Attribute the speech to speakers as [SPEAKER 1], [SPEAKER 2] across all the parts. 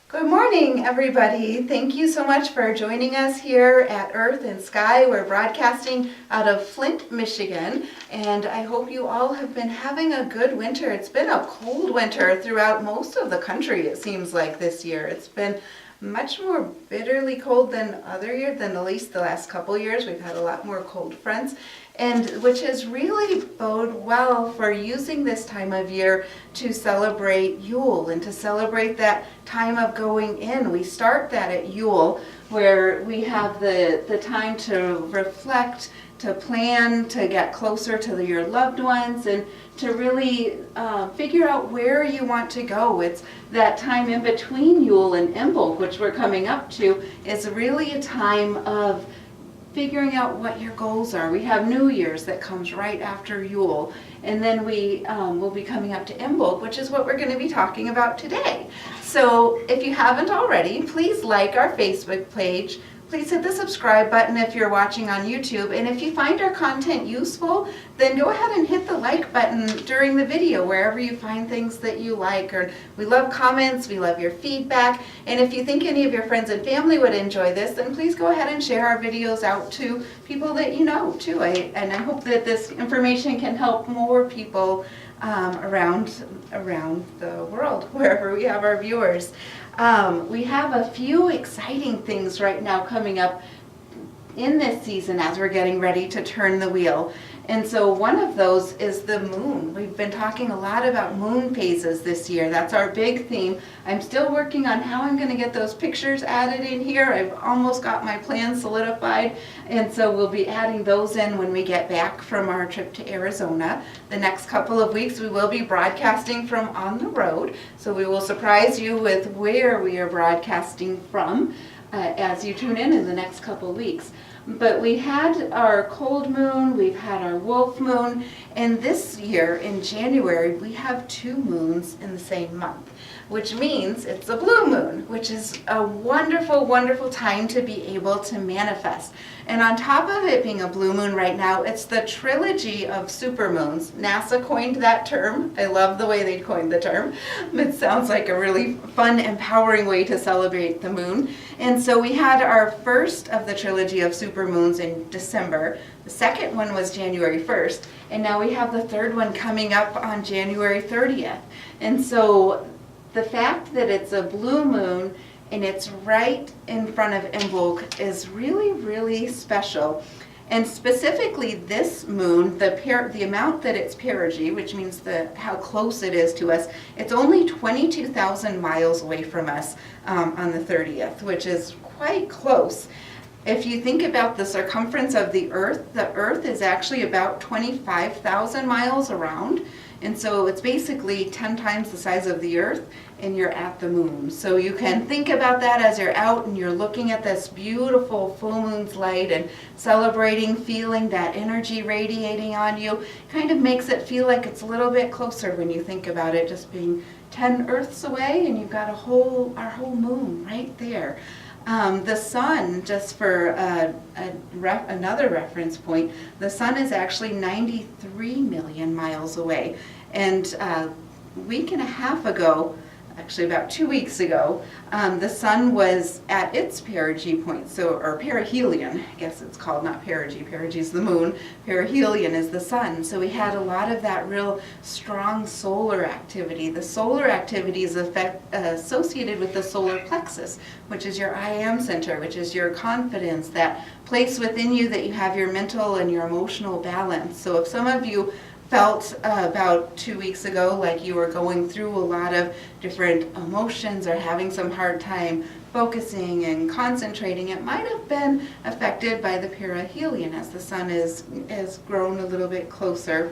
[SPEAKER 1] Good morning, everybody. Thank you so much for joining us here at Earth and Sky. We're broadcasting out of Flint, Michigan, and I hope you all have been having a good winter. It's been a cold winter throughout most of the country, it seems like, this year. It's been much more bitterly cold than other years, than at least the last couple years. We've had a lot more cold fronts, and which has really bode well for using this time of year to celebrate Yule and to celebrate that time of going in. We start that at Yule, where we have the time to reflect, to plan, to get closer to your loved ones, and to really figure out where you want to go. It's that time in between Yule and Imbolc, which we're coming up to, is really a time of figuring out what your goals are. We have New Year's that comes right after Yule, and then we will be coming up to Imbolc, which is what we're going to be talking about today. So if you haven't already, please like our Facebook page. Please hit the subscribe button if you're watching on YouTube, and if you find our content useful, then go ahead and hit the like button during the video wherever you find things that you like. Or we love comments, we love your feedback, and if you think any of your friends and family would enjoy this, then please go ahead and share our videos out to people that you know too. And I hope that this information can help more people around the world, wherever we have our viewers. We have a few exciting things right now coming up in this season as we're getting ready to turn the wheel. And so one of those is the moon. We've been talking a lot about moon phases this year. That's our big theme. I'm still working on how I'm going to get those pictures added in here. I've almost got my plan solidified, and so we'll be adding those in when we get back from our trip to Arizona. The next couple of weeks we will be broadcasting from on the road, so we will surprise you with where we are broadcasting from as you tune in the next couple of weeks. But we had our cold moon, we've had our wolf moon, and this year in January we have 2 moons in the same month, which means it's a blue moon, which is a wonderful, wonderful time to be able to manifest. And on top of it being a blue moon right now, it's the trilogy of supermoons. NASA coined that term. I love the way they coined the term. It sounds like a really fun, empowering way to celebrate the moon. And so we had our first of the trilogy of supermoons in December. The second one was January 1st, and now we have the third one coming up on January 30th. And so the fact that it's a blue moon and it's right in front of Imbolc is really, really special. And specifically this moon, the amount that it's perigee, which means how close it is to us, it's only 22,000 miles away from us on the 30th, which is quite close. If you think about the circumference of the Earth is actually about 25,000 miles around. And so it's basically 10 times the size of the Earth, and you're at the moon. So you can think about that as you're out and you're looking at this beautiful full moon's light and celebrating, feeling that energy radiating on you. Kind of makes it feel like it's a little bit closer when you think about it just being 10 Earths away, and you've got our whole moon right there. The sun, just for another reference point, the sun is actually 93 million miles away. And a week and a half ago, actually about 2 weeks ago, the sun was at its perigee point, or perihelion, I guess it's called, not perigee. Perigee is the moon, perihelion is the sun. So we had a lot of that real strong solar activity. The solar activity is associated with the solar plexus, which is your I am center, which is your confidence, that place within you that you have your mental and your emotional balance. So if some of you felt about 2 weeks ago like you were going through a lot of different emotions or having some hard time focusing and concentrating, it might have been affected by the perihelion as the sun has grown a little bit closer.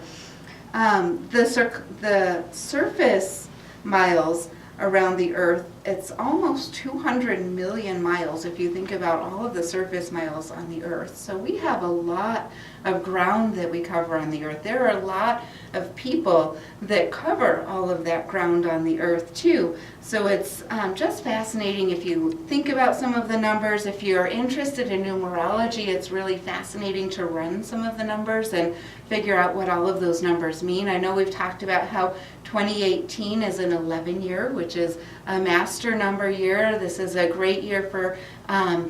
[SPEAKER 1] The surface miles around the Earth, it's almost 200 million miles if you think about all of the surface miles on the Earth. So we have a lot of ground that we cover on the Earth. There are a lot of people that cover all of that ground on the earth too. So it's just fascinating if you think about some of the numbers. If you're interested in numerology, it's really fascinating to run some of the numbers and figure out what all of those numbers mean. I know we've talked about how 2018 is an 11 year, which is a master number year. This is a great year for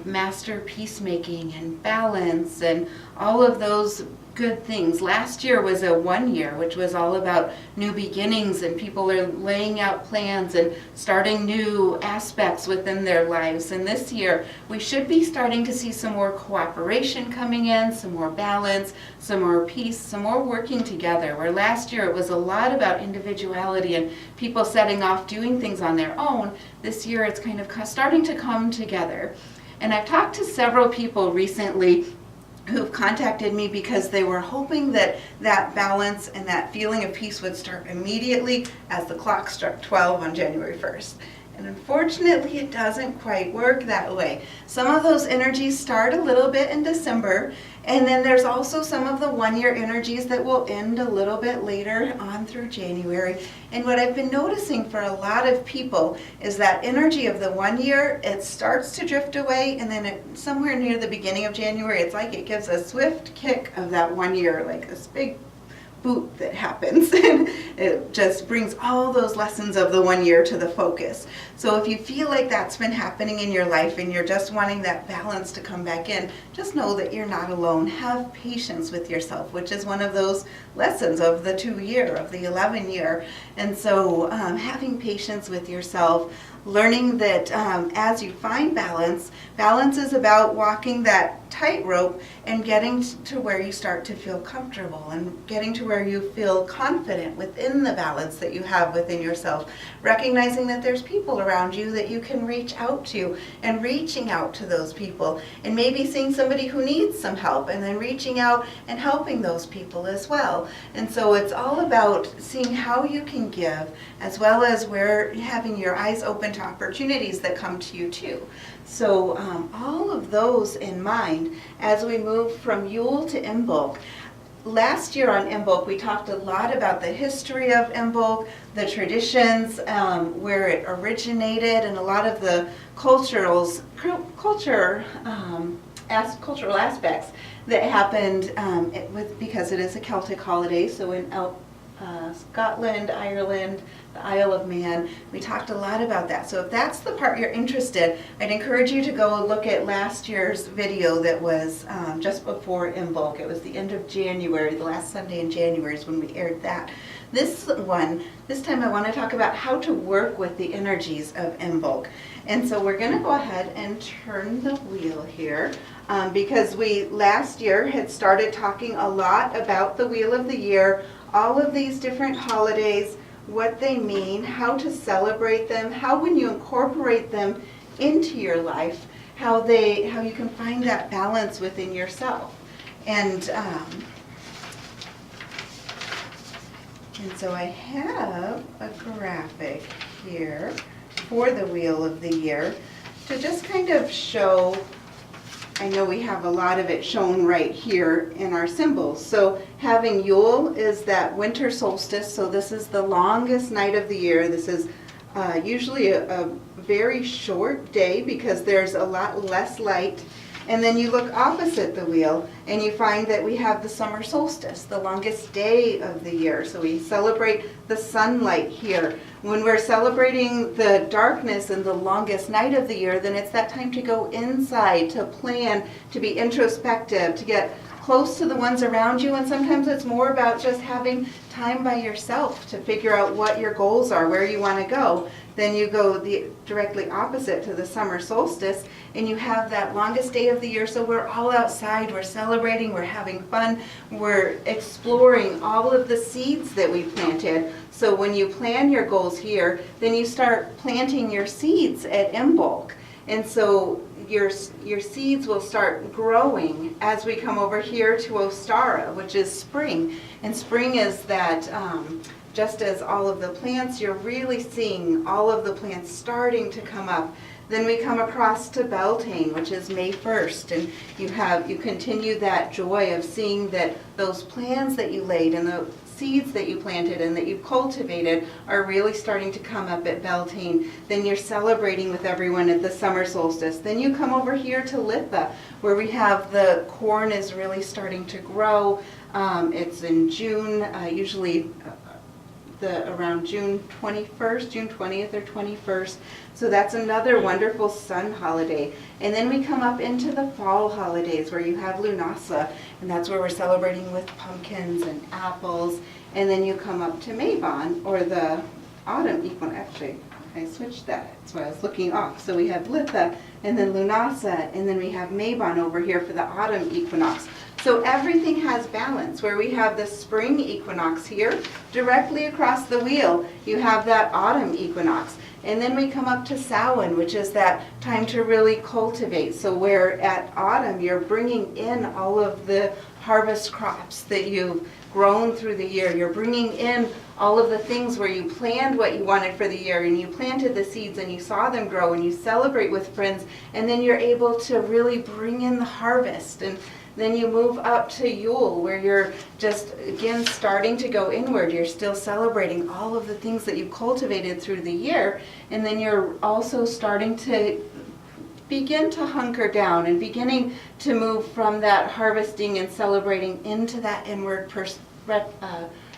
[SPEAKER 1] master peacemaking and balance and all of those good things. Last year was a 1 year, which was all about new beginnings, and people are laying out plans and starting new aspects within their lives. And this year we should be starting to see some more cooperation coming in, some more balance, some more peace, some more working together. Where last year it was a lot about individuality and people setting off doing things on their own, this year it's kind of starting to come together. And I've talked to several people recently who've contacted me because they were hoping that that balance and that feeling of peace would start immediately as the clock struck 12 on January 1st. And unfortunately, it doesn't quite work that way. Some of those energies start a little bit in December, and then there's also some of the 1 year energies that will end a little bit later on through January. And what I've been noticing for a lot of people is that energy of the 1 year, it starts to drift away, and then somewhere near the beginning of January, it's like it gives a swift kick of that 1 year, like this big boot that happens, and it just brings all those lessons of the 1 year to the focus. So if you feel like that's been happening in your life and you're just wanting that balance to come back in, just know that you're not alone. Have patience with yourself, which is one of those lessons of the 2 year, of the 11 year. And so having patience with yourself, learning that as you find balance, balance is about walking that tightrope and getting to where you start to feel comfortable and getting to where you feel confident within the balance that you have within yourself. Recognizing that there's people around you that you can reach out to, and reaching out to those people, and maybe seeing somebody who needs some help and then reaching out and helping those people as well. And so it's all about seeing how you can give, as well as where having your eyes open to opportunities that come to you too. So all of those in mind as we move from Yule to Imbolc. Last year on Imbolc, we talked a lot about the history of Imbolc, the traditions, where it originated, and a lot of the cultural aspects that happened because it is a Celtic holiday. So in Scotland, Ireland, the Isle of Man, we talked a lot about that. So if that's the part you're interested, I'd encourage you to go look at last year's video that was just before Imbolc. It was the end of January, the last Sunday in January is when we aired that. This time I want to talk about how to work with the energies of Imbolc. And so we're going to go ahead and turn the wheel here because we last year had started talking a lot about the Wheel of the Year, all of these different holidays, what they mean, how to celebrate them, how when you incorporate them into your life, how you can find that balance within yourself. And so I have a graphic here for the Wheel of the Year to just kind of show. I know we have a lot of it shown right here in our symbols. So having Yule is that winter solstice. So this is the longest night of the year. This is usually a very short day because there's a lot less light. And then you look opposite the wheel and you find that we have the summer solstice, the longest day of the year. So we celebrate the sunlight here. When we're celebrating the darkness and the longest night of the year, then it's that time to go inside, to plan, to be introspective, to get close to the ones around you. And sometimes it's more about just having time by yourself to figure out what your goals are, where you want to go. Then you go directly opposite to the summer solstice, and you have that longest day of the year. So we're all outside, we're celebrating, we're having fun, we're exploring all of the seeds that we planted. So when you plan your goals here, then you start planting your seeds at Imbolc. And so your seeds will start growing as we come over here to Ostara, which is spring. And spring is that just as all of the plants, you're really seeing all of the plants starting to come up. Then we come across to Beltane, which is May 1st, and you continue that joy of seeing that those plans that you laid and the seeds that you planted and that you cultivated are really starting to come up at Beltane. Then you're celebrating with everyone at the summer solstice. Then you come over here to Litha, where we have the corn is really starting to grow. It's in June, usually around June 21st, June 20th or 21st. So that's another wonderful sun holiday. And then we come up into the fall holidays where you have Lunasa, and that's where we're celebrating with pumpkins and apples. And then you come up to Mabon, or the autumn equinox. Actually, I switched that. That's why I was looking off. So we have Litha, and then Lunasa, and then we have Mabon over here for the autumn equinox. So everything has balance, where we have the spring equinox here, directly across the wheel, you have that autumn equinox. And then we come up to Samhain, which is that time to really cultivate. So where at autumn, you're bringing in all of the harvest crops that you've grown through the year. You're bringing in all of the things where you planned what you wanted for the year, and you planted the seeds and you saw them grow, and you celebrate with friends, and then you're able to really bring in the harvest. And then you move up to Yule, where you're just, again, starting to go inward. You're still celebrating all of the things that you cultivated through the year. And then you're also starting to begin to hunker down and beginning to move from that harvesting and celebrating into that inward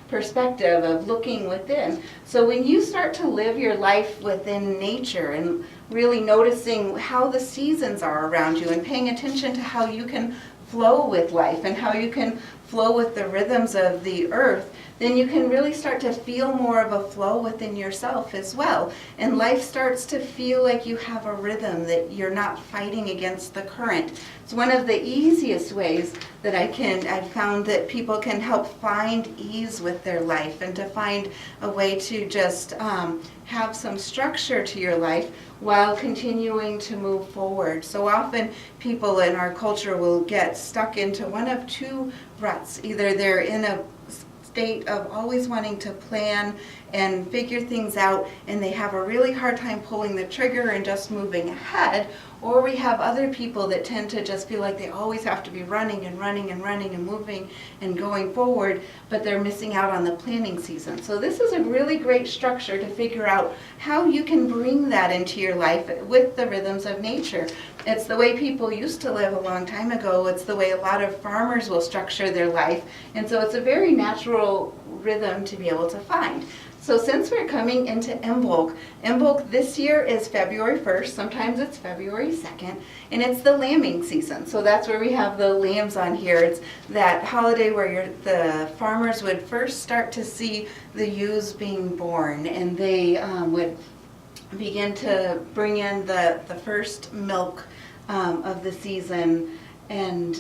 [SPEAKER 1] perspective of looking within. So when you start to live your life within nature and really noticing how the seasons are around you and paying attention to how you can flow with life and how you can flow with the rhythms of the earth, then you can really start to feel more of a flow within yourself as well. And life starts to feel like you have a rhythm, that you're not fighting against the current. It's one of the easiest ways that I've found that people can help find ease with their life and to find a way to just have some structure to your life while continuing to move forward. So often people in our culture will get stuck into one of two ruts. Either they're in a state of always wanting to plan and figure things out, and they have a really hard time pulling the trigger and just moving ahead, or we have other people that tend to just feel like they always have to be running and running and running and moving and going forward, but they're missing out on the planning season. So this is a really great structure to figure out how you can bring that into your life with the rhythms of nature. It's the way people used to live a long time ago. It's the way a lot of farmers will structure their life. And so it's a very natural rhythm to be able to find. So since we're coming into Imbolc, Imbolc this year is February 1st, sometimes it's February 2nd, and it's the lambing season. So that's where we have the lambs on here. It's that holiday where the farmers would first start to see the ewes being born, and they would begin to bring in the first milk of the season. And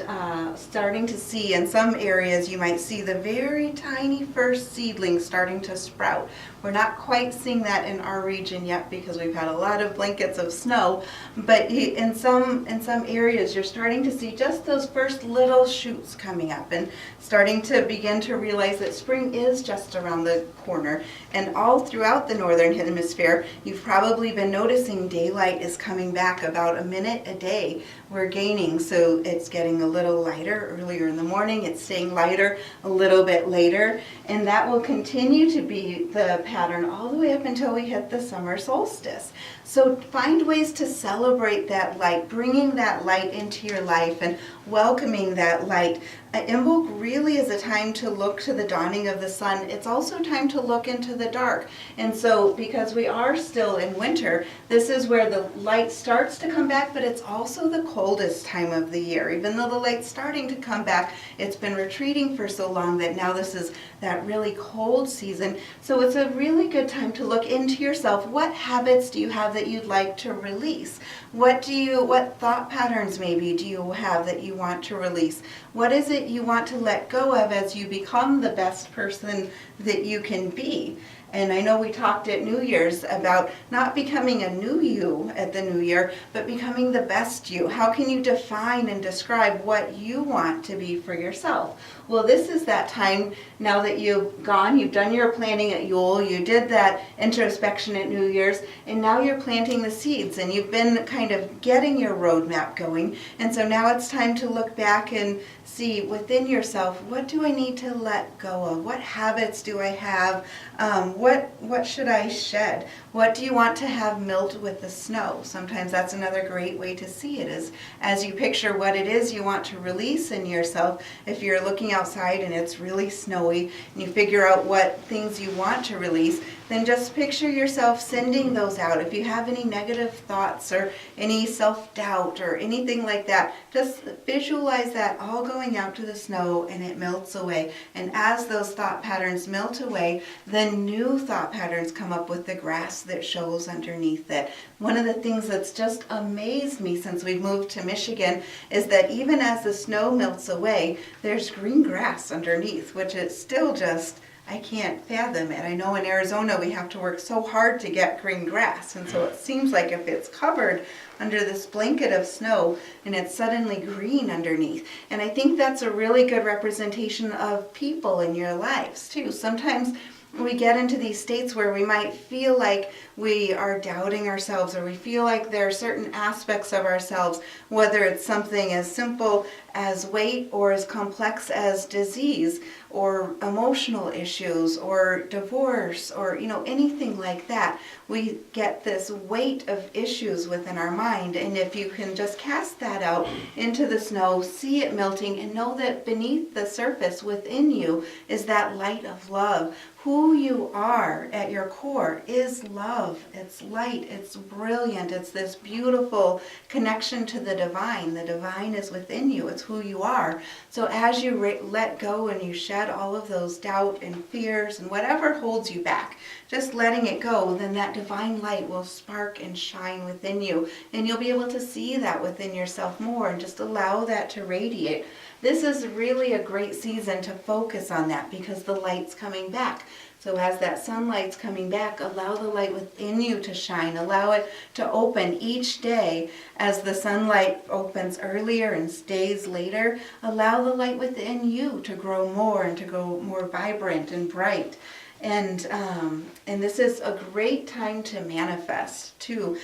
[SPEAKER 1] starting to see, in some areas you might see the very tiny first seedlings starting to sprout. We're not quite seeing that in our region yet because we've had a lot of blankets of snow, but in some areas you're starting to see just those first little shoots coming up and starting to begin to realize that spring is just around the corner. And all throughout the northern hemisphere, you've probably been noticing daylight is coming back about a minute a day. We're gaining, so it's getting a little lighter earlier in the morning, it's staying lighter a little bit later, and that will continue to be the pattern all the way up until we hit the summer solstice. So find ways to celebrate that light, bringing that light into your life and welcoming that light. Imbolc really is a time to look to the dawning of the sun. It's also time to look into the dark. And so because we are still in winter, this is where the light starts to come back, but it's also the coldest time of the year. Even though the light's starting to come back, it's been retreating for so long that now this is that really cold season. So it's a really good time to look into yourself. What habits do you have that you'd like to release? What thought patterns maybe do you have that you want to release? What is it you want to let go of as you become the best person that you can be? And I know we talked at New Year's about not becoming a new you at the new year, but becoming the best you. How can you define and describe what you want to be for yourself? Well, this is that time now that you've done your planning at Yule, you did that introspection at New Year's, and now you're planting the seeds, and you've been kind of getting your roadmap going. And so now it's time to look back and see within yourself, what do I need to let go of? What habits do I have? What should I shed? What do you want to have melt with the snow? Sometimes that's another great way to see it, is as you picture what it is you want to release in yourself. If you're looking outside and it's really snowy and you figure out what things you want to release, then just picture yourself sending those out. If you have any negative thoughts or any self-doubt or anything like that, just visualize that all going out to the snow and it melts away. And as those thought patterns melt away, then new thought patterns come up with the grass that shows underneath it. One of the things that's just amazed me since we've moved to Michigan is that even as the snow melts away, there's green grass underneath, which is still just, I can't fathom it. I know in Arizona we have to work so hard to get green grass, and so it seems like if it's covered under this blanket of snow and it's suddenly green underneath. And I think that's a really good representation of people in your lives too. Sometimes we get into these states where we might feel like we are doubting ourselves, or we feel like there are certain aspects of ourselves, whether it's something as simple as weight or as complex as disease or emotional issues or divorce or anything like that. We get this weight of issues within our mind, and if you can just cast that out into the snow, see it melting, and know that beneath the surface within you is that light of love. Who you are at your core is love. It's light. It's brilliant. It's this beautiful connection to the divine. The divine is within you. It's who you are. So as you let go and you shed all of those doubt and fears and whatever holds you back, just letting it go, then that divine light will spark and shine within you. And you'll be able to see that within yourself more and just allow that to radiate. This is really a great season to focus on that because the light's coming back. So as that sunlight's coming back, allow the light within you to shine. Allow it to open each day as the sunlight opens earlier and stays later. Allow the light within you to grow more and to grow more vibrant and bright. And this is a great time to manifest too,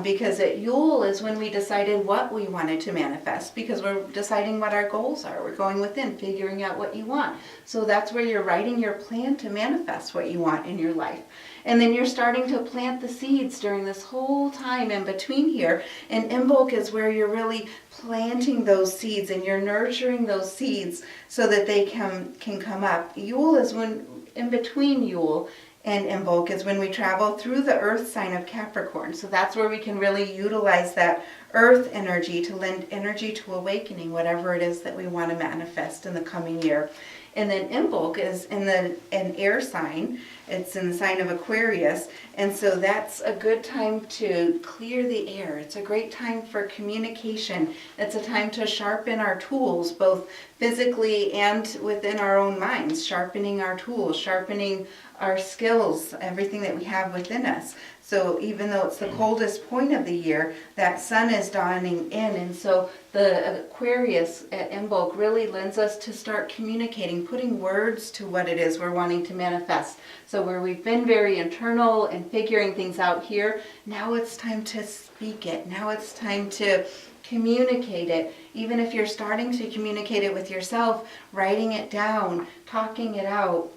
[SPEAKER 1] because at Yule is when we decided what we wanted to manifest, because we're deciding what our goals are. We're going within, figuring out what you want. So that's where you're writing your plan to manifest what you want in your life. And then you're starting to plant the seeds during this whole time in between here. And Imbolc is where you're really planting those seeds and you're nurturing those seeds so that they can come up. Yule is when, in between Yule and Imbolc, is when we travel through the earth sign of Capricorn. So that's where we can really utilize that earth energy to lend energy to awakening whatever it is that we want to manifest in the coming year. And then Imbolc is in an air sign. It's in the sign of Aquarius. And so that's a good time to clear the air. It's a great time for communication. It's a time to sharpen our tools, both physically and within our own minds. Sharpening our tools, sharpening our skills, everything that we have within us. So even though it's the coldest point of the year, that sun is dawning in. And so the Aquarius at Imbolc really lends us to start communicating, putting words to what it is we're wanting to manifest. So where we've been very internal and figuring things out here, now it's time to speak it. Now it's time to communicate it. Even if you're starting to communicate it with yourself, writing it down, talking it out,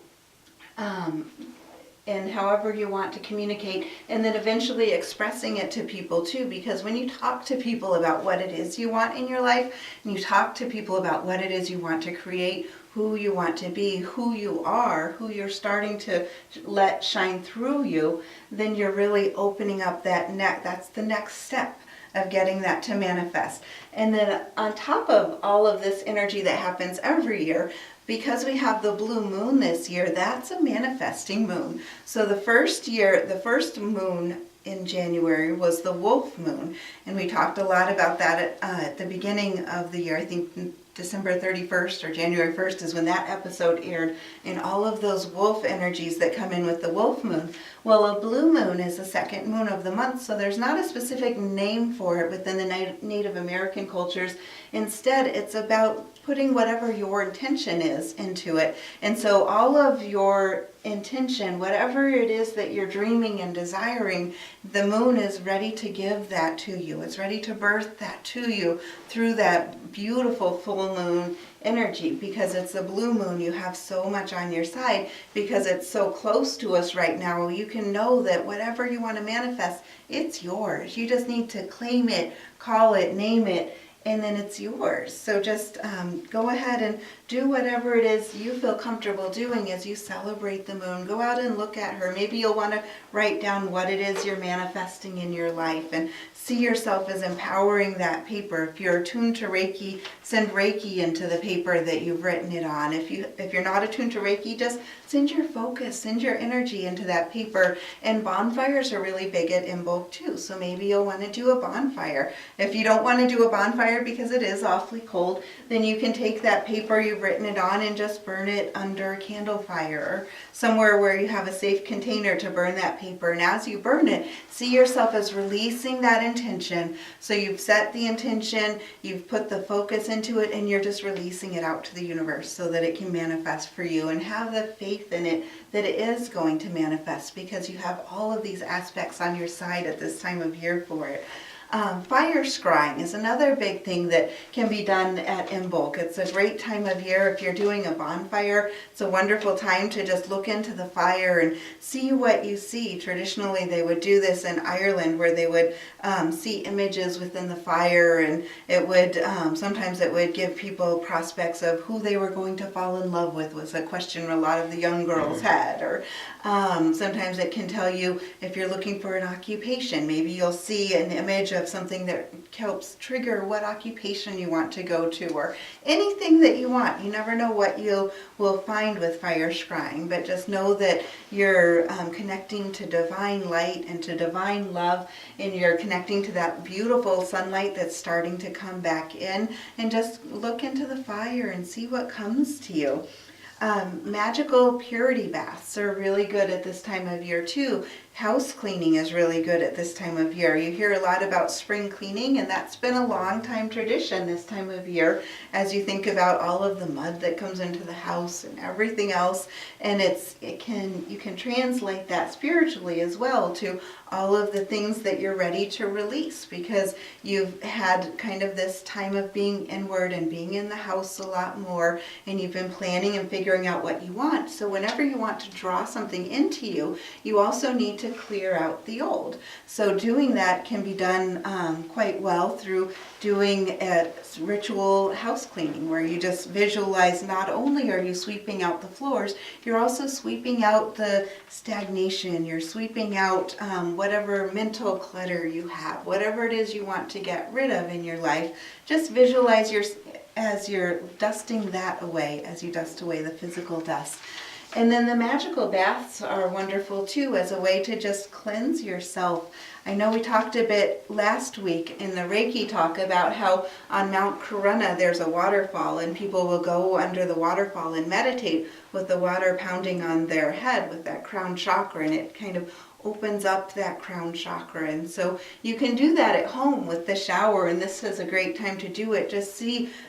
[SPEAKER 1] and however you want to communicate, and then eventually expressing it to people too, because when you talk to people about what it is you want in your life, and you talk to people about what it is you want to create, who you want to be, who you are, who you're starting to let shine through you, then you're really opening up that's the next step of getting that to manifest. And then on top of all of this energy that happens every year, because we have the blue moon this year, that's a manifesting moon. So the first moon in January was the wolf moon, and we talked a lot about that at the beginning of the year. I think December 31st or January 1st is when that episode aired, and all of those wolf energies that come in with the wolf moon. Well, a blue moon is the second moon of the month, so there's not a specific name for it within the Native American cultures. Instead, it's about putting whatever your intention is into it. And so all of your intention, whatever it is that you're dreaming and desiring, the moon is ready to give that to you. It's ready to birth that to you through that beautiful full moon energy. Because it's the blue moon, you have so much on your side. Because it's so close to us right now, you can know that whatever you want to manifest, it's yours. You just need to claim it, call it, name it, and then it's yours. So just go ahead and do whatever it is you feel comfortable doing as you celebrate the moon. Go out and look at her. Maybe you'll want to write down what it is you're manifesting in your life and see yourself as empowering that paper. If you're attuned to Reiki, send Reiki into the paper that you've written it on. If you're not attuned to Reiki, just send your focus, send your energy into that paper. And bonfires are really big at Imbolc too. So maybe you'll want to do a bonfire. If you don't want to do a bonfire because it is awfully cold, then you can take that paper you've written it on and just burn it under a candle fire or somewhere where you have a safe container to burn that paper. And as you burn it, see yourself as releasing that intention. So you've set the intention, you've put the focus into it, and you're just releasing it out to the universe so that it can manifest for you. And have the faith in it that it is going to manifest, because you have all of these aspects on your side at this time of year for it. Fire scrying is another big thing that can be done at Imbolc. It's a great time of year if you're doing a bonfire. It's a wonderful time to just look into the fire and see what you see. Traditionally, they would do this in Ireland, where they would see images within the fire, and it would sometimes it would give people prospects of who they were going to fall in love with, was a question a lot of the young girls had. Or sometimes it can tell you if you're looking for an occupation. Maybe you'll see an image of something that helps trigger what occupation you want to go to, or anything that you want. You never know what you will find with fire scrying, but just know that you're connecting to divine light and to divine love, and you're connecting to that beautiful sunlight that's starting to come back in, and just look into the fire and see what comes to you. Magical purity baths are really good at this time of year too. House cleaning is really good at this time of year. You hear a lot about spring cleaning, and that's been a long time tradition this time of year, as you think about all of the mud that comes into the house and everything else. And you can translate that spiritually as well to all of the things that you're ready to release, because you've had kind of this time of being inward and being in the house a lot more, and you've been planning and figuring out what you want. So whenever you want to draw something into you, you also need to clear out the old. So doing that can be done quite well through doing a ritual house cleaning, where you just visualize, not only are you sweeping out the floors, you're also sweeping out the stagnation, you're sweeping out whatever mental clutter you have, whatever it is you want to get rid of in your life. Just visualize as you're dusting that away, as you dust away the physical dust. And then the magical baths are wonderful too, as a way to just cleanse yourself. I know we talked a bit last week in the Reiki talk about how on Mount Corona there's a waterfall, and people will go under the waterfall and meditate with the water pounding on their head with that crown chakra, and it kind of opens up that crown chakra. And so you can do that at home with the shower, and this is a great time to do it. Just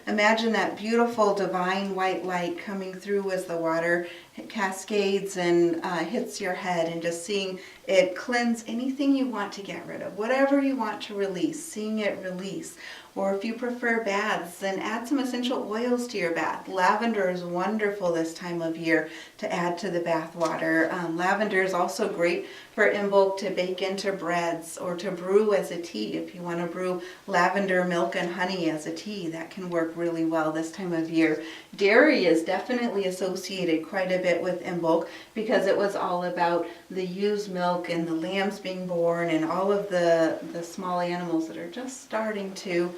[SPEAKER 1] imagine that beautiful divine white light coming through as the water cascades and hits your head, and just seeing it cleanse anything you want to get rid of, whatever you want to release, seeing it release. Or if you prefer baths, then add some essential oils to your bath. Lavender is wonderful this time of year to add to the bath water. Lavender is also great for Imbolc to bake into breads or to brew as a tea. If you want to brew lavender milk and honey as a tea, that can work really well this time of year. Dairy is definitely associated quite a bit with Imbolc because it was all about the ewe's milk and the lambs being born and all of the small animals that are just starting to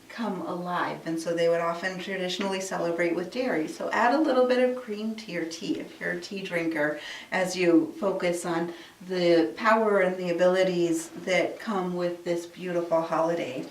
[SPEAKER 1] come alive. And so they would often traditionally celebrate with dairy. So add a little bit of cream to your tea if you're a tea drinker as you focus on the power and the abilities that come with this beautiful holiday.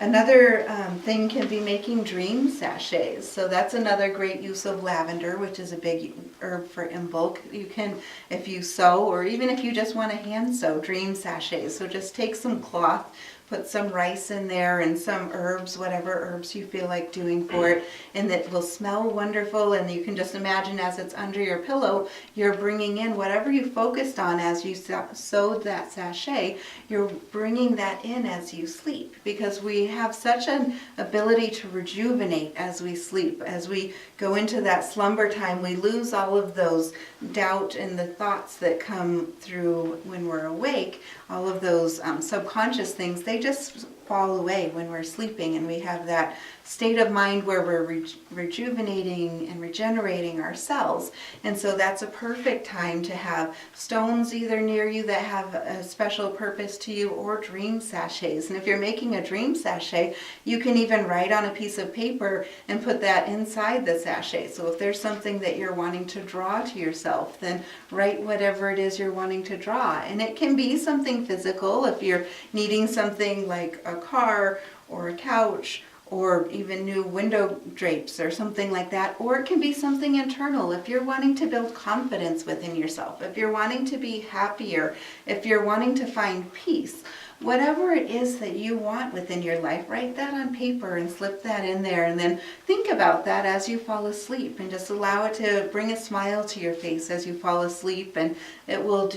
[SPEAKER 1] Another thing can be making dream sachets. So that's another great use of lavender, which is a big herb for Imbolc. You can, if you sew, or even if you just want to hand sew, dream sachets. So just take some cloth, put some rice in there and some herbs, whatever herbs you feel like doing for it, and it will smell wonderful. And you can just imagine as it's under your pillow, you're bringing in whatever you focused on as you sewed that sachet, you're bringing that in as you sleep, because we have such an ability to rejuvenate as we sleep. As we go into that slumber time, we lose all of those doubt and the thoughts that come through when we're awake. All of those subconscious things, they just fall away when we're sleeping, and we have that state of mind where we're rejuvenating and regenerating our cells. And so that's a perfect time to have stones either near you that have a special purpose to you, or dream sachets. And if you're making a dream sachet, you can even write on a piece of paper and put that inside the sachet. So if there's something that you're wanting to draw to yourself, then write whatever it is you're wanting to draw. And it can be something physical if you're needing something like a car or a couch, or even new window drapes or something like that. Or it can be something internal if you're wanting to build confidence within yourself, if you're wanting to be happier, if you're wanting to find peace. Whatever it is that you want within your life, write that on paper and slip that in there, and then think about that as you fall asleep, and just allow it to bring a smile to your face as you fall asleep, and it will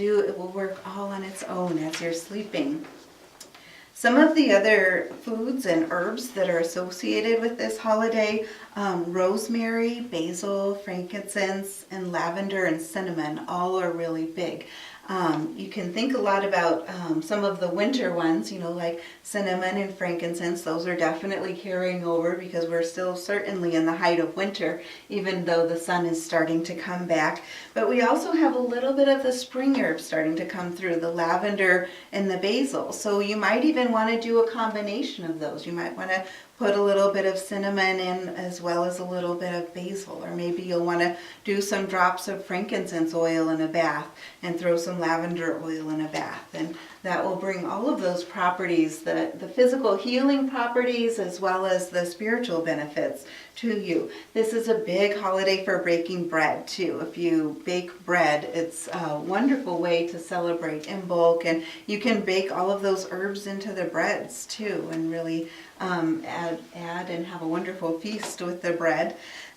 [SPEAKER 1] work all on its own as you're sleeping. Some of the other foods and herbs that are associated with this holiday, rosemary, basil, frankincense, and lavender and cinnamon, all are really big. You can think a lot about some of the winter ones, like cinnamon and frankincense. Those are definitely carrying over because we're still certainly in the height of winter, even though the sun is starting to come back. But we also have a little bit of the spring herbs starting to come through, the lavender and the basil. So you might even want to do a combination of those. You might want to put a little bit of cinnamon in as well as a little bit of basil, or maybe you'll want to do some drops of frankincense oil in a bath and throw some lavender oil in a bath, and that will bring all of those properties, the physical healing properties as well as the spiritual benefits to you. This is a big holiday for breaking bread too. If you bake bread, it's a wonderful way to celebrate Imbolc, and you can bake all of those herbs into the breads too, and really add and have a wonderful feast with the bread.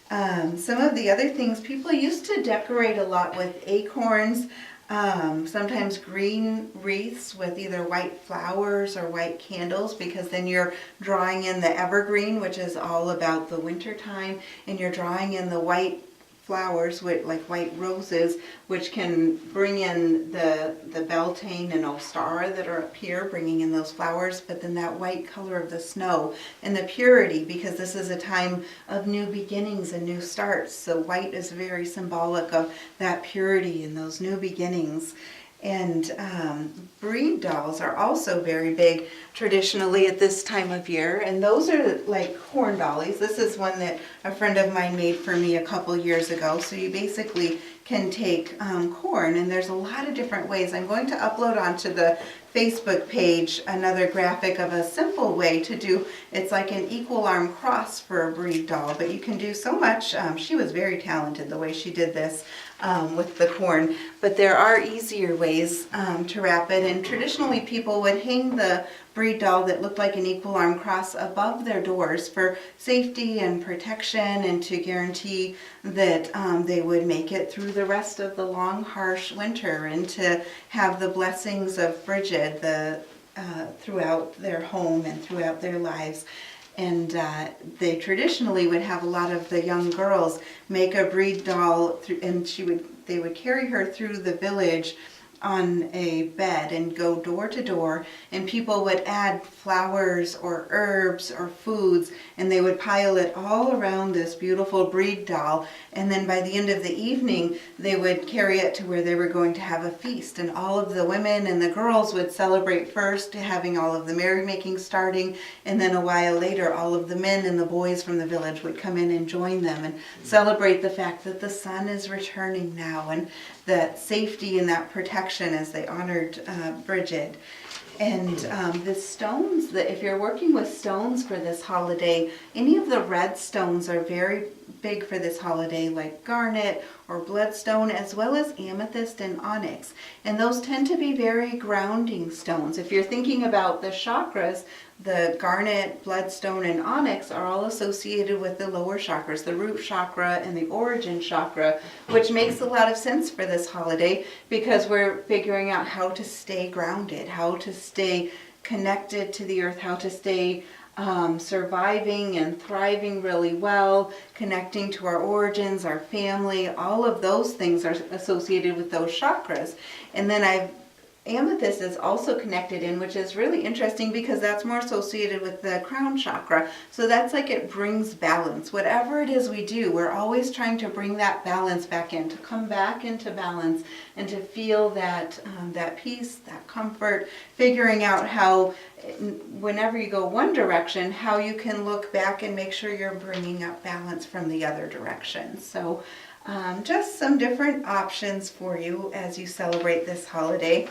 [SPEAKER 1] Some of the other things, people used to decorate a lot with acorns, sometimes green wreaths with either white flowers or white candles, because then you're drawing in the evergreen, which is all about the winter time, and you're drawing in the white flowers with like white roses, which can bring in the beltane and ostara that are up here, bringing in those flowers, but then that white color of the snow and the purity, because this is a time of new beginnings and new starts. So white is very symbolic of that purity and those new beginnings. And breed dolls are also very big traditionally at this time of year, and those are like corn dollies. This is one that a friend of mine made for me a couple years ago. So you basically can take corn, and there's a lot of different ways. I'm going to upload onto the Facebook page another graphic of a simple way to do. It's like an equal arm cross for a breed doll, but you can do so much. She was very talented the way she did this with the corn, but there are easier ways to wrap it. And traditionally people would hang the breed doll that looked like an equal arm cross above their doors for safety and protection, and to guarantee that they would make it through the rest of the long harsh winter, and to have the blessings of Bridget throughout their home and throughout their lives. And they traditionally would have a lot of the young girls make a breed doll, and they would carry her through the village on a bed and go door to door, and people would add flowers or herbs or foods, and they would pile it all around this beautiful breed doll, and then by the end of the evening they would carry it to where they were going to have a feast, and all of the women and the girls would celebrate first, having all of the merrymaking starting, and then a while later all of the men and the boys from the village would come in and join them and celebrate the fact that the sun is returning now, and that safety and that protection as they honored Bridget. And the stones, that if you're working with stones for this holiday, any of the red stones are very big for this holiday, like garnet or bloodstone, as well as amethyst and onyx. And those tend to be very grounding stones. If you're thinking about the chakras, the garnet, bloodstone, and onyx are all associated with the lower chakras, the root chakra and the origin chakra, which makes a lot of sense for this holiday because we're figuring out how to stay grounded, how to stay connected to the earth, how to stay surviving and thriving really well, connecting to our origins, our family. All of those things are associated with those chakras. And then amethyst is also connected in, which is really interesting because that's more associated with the crown chakra. So that's like it brings balance. Whatever it is we do, we're always trying to bring that balance back in, to come back into balance and to feel that that peace, that comfort, figuring out how whenever you go one direction, how you can look back and make sure you're bringing up balance from the other direction. So just some different options for you as you celebrate this holiday.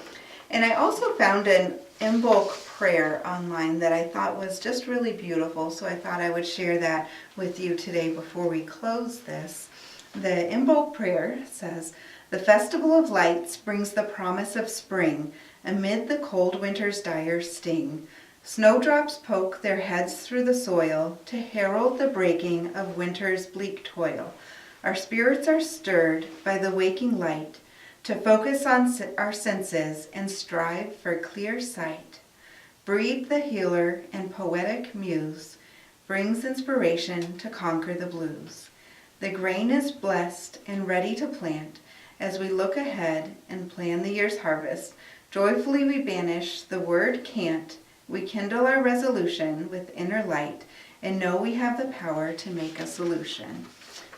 [SPEAKER 1] And I also found an Imbolc prayer online that I thought was just really beautiful, so I thought I would share that with you today before we close this. The Imbolc prayer says, "The festival of lights brings the promise of spring amid the cold winter's dire sting. Snowdrops poke their heads through the soil to herald the breaking of winter's bleak toil. Our spirits are stirred by the waking light to focus on our senses and strive for clear sight. Breathe the healer and poetic muse brings inspiration to conquer the blues. The grain is blessed and ready to plant as we look ahead and plan the year's harvest. Joyfully we banish the word can't. We kindle our resolution with inner light and know we have the power to make a solution."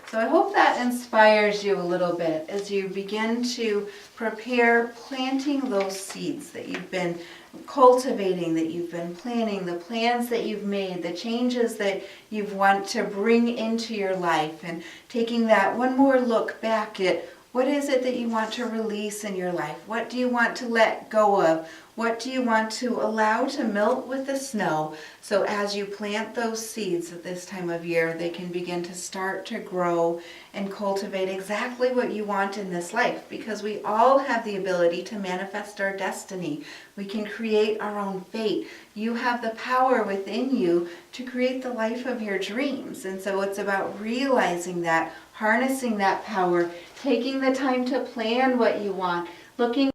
[SPEAKER 1] So I hope that inspires you a little bit as you begin to prepare planting those seeds that you've been cultivating, that you've been planning, the plans that you've made, the changes that you want to bring into your life, and taking that one more look back at what is it that you want to release in your life? What do you want to let go of? What do you want to allow to melt with the snow? So as you plant those seeds at this time of year, they can begin to start to grow and cultivate exactly what you want in this life, because we all have the ability to manifest our destiny. We can create our own fate. You have the power within you to create the life of your dreams. And so it's about realizing that, harnessing that power, taking the time to plan what you want, looking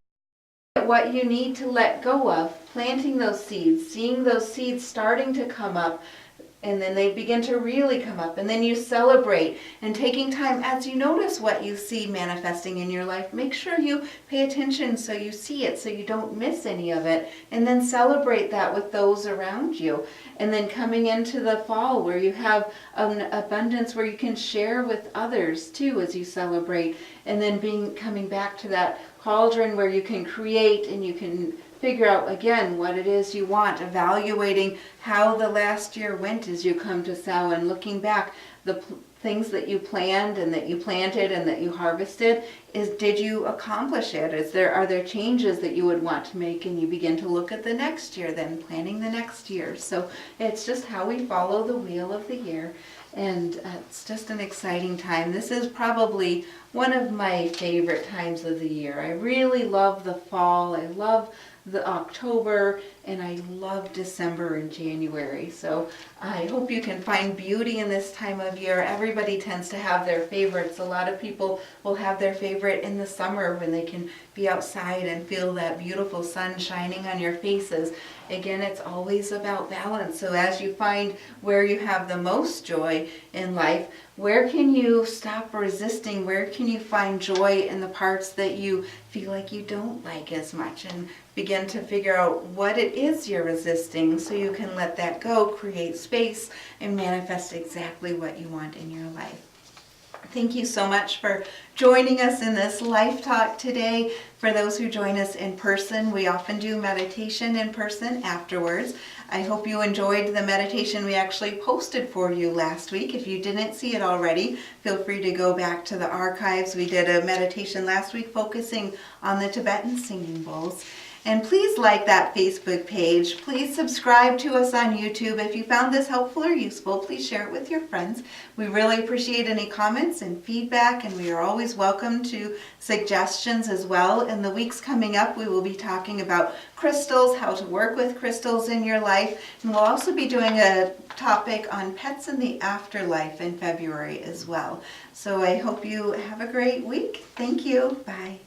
[SPEAKER 1] at what you need to let go of, planting those seeds, seeing those seeds starting to come up, and then they begin to really come up, and then you celebrate, and taking time as you notice what you see manifesting in your life, make sure you pay attention so you see it, so you don't miss any of it, and then celebrate that with those around you. And then coming into the fall where you have an abundance where you can share with others too as you celebrate, and then coming back to that cauldron where you can create and you can figure out again what it is you want, evaluating how the last year went as you come to Samhain, looking back, the things that you planned and that you planted and that you harvested, did you accomplish it? Are there changes that you would want to make? And you begin to look at the next year, then planning the next year. So it's just how we follow the wheel of the year. And it's just an exciting time. This is probably one of my favorite times of the year. I really love the fall. I love the October, and I love December and January. So I hope you can find beauty in this time of year. Everybody tends to have their favorites. A lot of people will have their favorite in the summer when they can be outside and feel that beautiful sun shining on your faces. Again, it's always about balance. So as you find where you have the most joy in life, where can you stop resisting? Where can you find joy in the parts that you feel like you don't like as much, and begin to figure out what it is you're resisting so you can let that go, create space, and manifest exactly what you want in your life. Thank you so much for joining us in this Life Talk today. For those who join us in person, we often do meditation in person afterwards. I hope you enjoyed the meditation we actually posted for you last week. If you didn't see it already, feel free to go back to the archives. We did a meditation last week focusing on the Tibetan singing bowls. And please like that Facebook page. Please subscribe to us on YouTube. If you found this helpful or useful, please share it with your friends. We really appreciate any comments and feedback, and we are always welcome to suggestions as well. In the weeks coming up, we will be talking about crystals, how to work with crystals in your life, and we'll also be doing a topic on pets in the afterlife in February as well. So I hope you have a great week. Thank you. Bye.